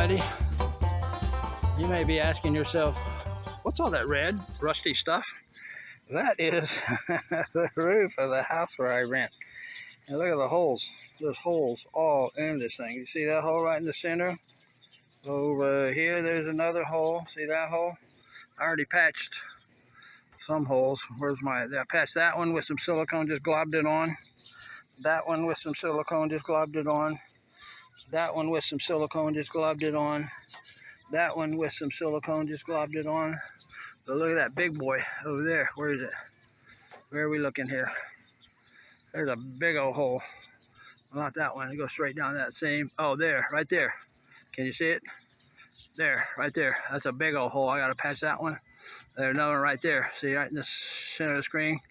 everybody. You may be asking yourself, what's all that red, rusty stuff? That is the roof of the house where I rent. And look at the holes. There's holes all in this thing. You see that hole right in the center? Over here, there's another hole. See that hole? I already patched some holes. I patched that one with some silicone, just globbed it on. That one with some silicone, just globbed it on. That one with some silicone, just globbed it on. That one with some silicone, just globbed it on. So look at that big boy over there. Where is it? Where are we looking here? There's a big old hole. Not that one. It goes straight down that same. Oh, there, right there. Can you see it? There, right there. That's a big old hole. I got to patch that one. There's another one right there. See, right in the center of the screen.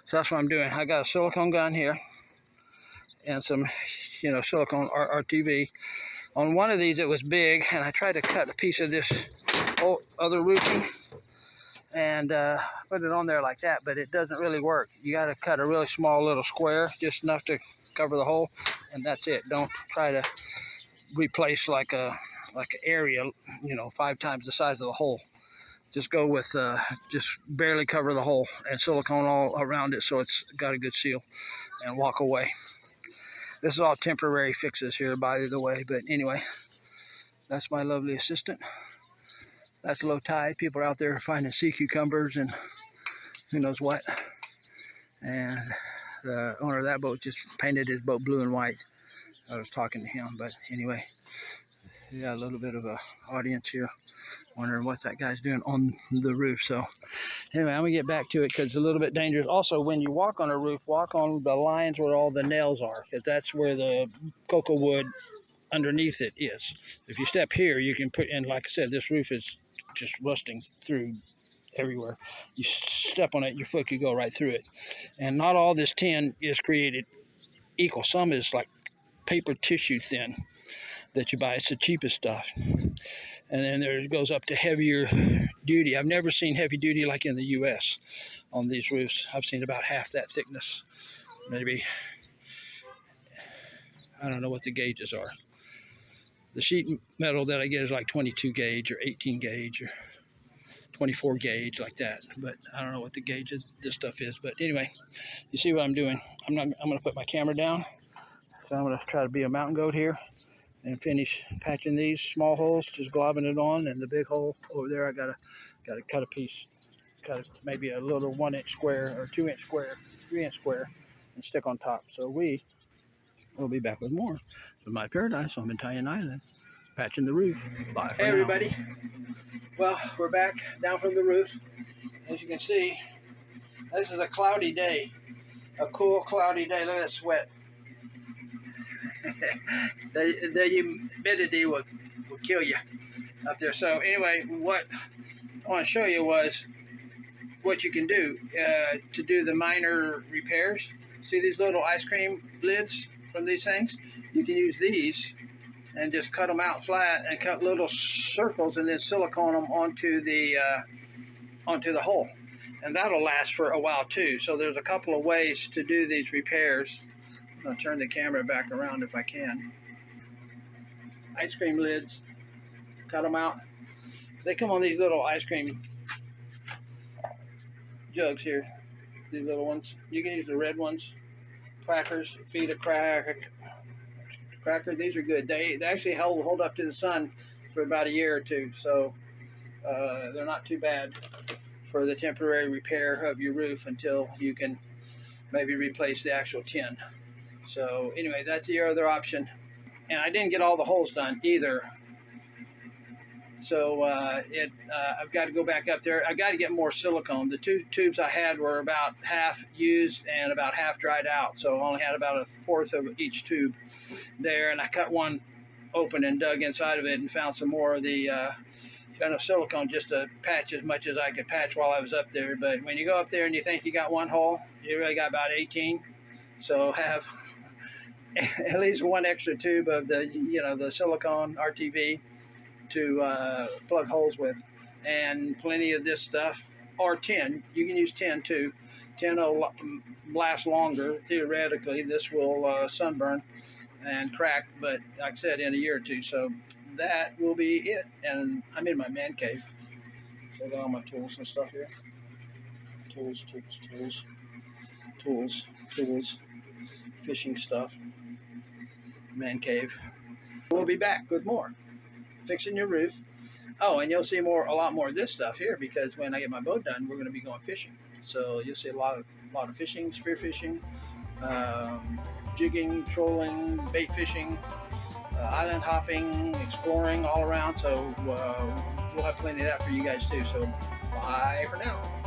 So that's what I'm doing. I got a silicone gun here and some, silicone RTV. On one of these, it was big, and I tried to cut a piece of this other roofing and put it on there like that, but it doesn't really work. You got to cut a really small little square, just enough to cover the hole, and that's it. Don't try to replace like an area, 5 times the size of the hole. Just go with just barely cover the hole and silicone all around it so it's got a good seal, and walk away. This is all temporary fixes here, by the way, but anyway, that's my lovely assistant. That's low tide. People are out there finding sea cucumbers and who knows what. And the owner of that boat just painted his boat blue and white. I was talking to him, but anyway, we got a little bit of an audience here wondering what that guy's doing on the roof. So anyway, I'm gonna get back to it because it's a little bit dangerous. Also, when you walk on a roof, walk on the lines where all the nails are, because that's where the cocoa wood underneath it is. If you step here, you can put in, like I said, this roof is just rusting through everywhere. You step on it, your foot could go right through it. And not all this tin is created equal. Some is like paper tissue thin that you buy. It's the cheapest stuff. And then there it goes up to heavier duty. I've never seen heavy duty like in the US on these roofs. I've seen about half that thickness. Maybe, I don't know what the gauges are. The sheet metal that I get is like 22 gauge or 18 gauge or 24 gauge, like that. But I don't know what the gauge of this stuff is. But anyway, you see what I'm doing. I'm going to put my camera down. So I'm going to try to be a mountain goat here and finish patching these small holes, just globbing it on. And the big hole over there, I gotta cut a piece, maybe a little 1 inch square or 2 inch square, 3 inch square, and stick on top. So we will be back with more of my paradise on Bantayan Island, patching the roof. Bye for now. Hey everybody. Well, we're back down from the roof. As you can see, this is a cloudy day, a cool cloudy day. Look at that sweat. the humidity will kill you up there. So anyway, what I want to show you was what you can do to do the minor repairs. See these little ice cream lids from these things? You can use these and just cut them out flat and cut little circles and then silicone them onto the hole, and that'll last for a while too. So there's a couple of ways to do these repairs. I'm going to turn the camera back around if I can. Ice cream lids, cut them out. They come on these little ice cream jugs here, these little ones. You can use the red ones. Crackers, feed a cracker. These are good. They actually hold up to the sun for about a year or two, so they're not too bad for the temporary repair of your roof until you can maybe replace the actual tin. So anyway, that's your other option. And I didn't get all the holes done either. So I've got to go back up there. I've got to get more silicone. The 2 tubes I had were about half used and about half dried out. So I only had about 1/4 of each tube there. And I cut one open and dug inside of it and found some more of the silicone just to patch as much as I could patch while I was up there. But when you go up there and you think you got 1 hole, you really got about 18. So have at least 1 extra tube of the silicone RTV to plug holes with, and plenty of this stuff, or tin. You can use tin too. Tin will last longer theoretically. This will sunburn and crack, but like I said, in a year or two. So that will be it. And I'm in my man cave. So I got all my tools and stuff here. Tools, tools, tools, tools, tools, fishing stuff. Man cave. We'll be back with more. Fixing your roof. Oh, and you'll see a lot more of this stuff here because when I get my boat done, we're going to be going fishing. So you'll see a lot of fishing, spear fishing, jigging, trolling, bait fishing, island hopping, exploring all around. So we'll have plenty of that for you guys too. So bye for now.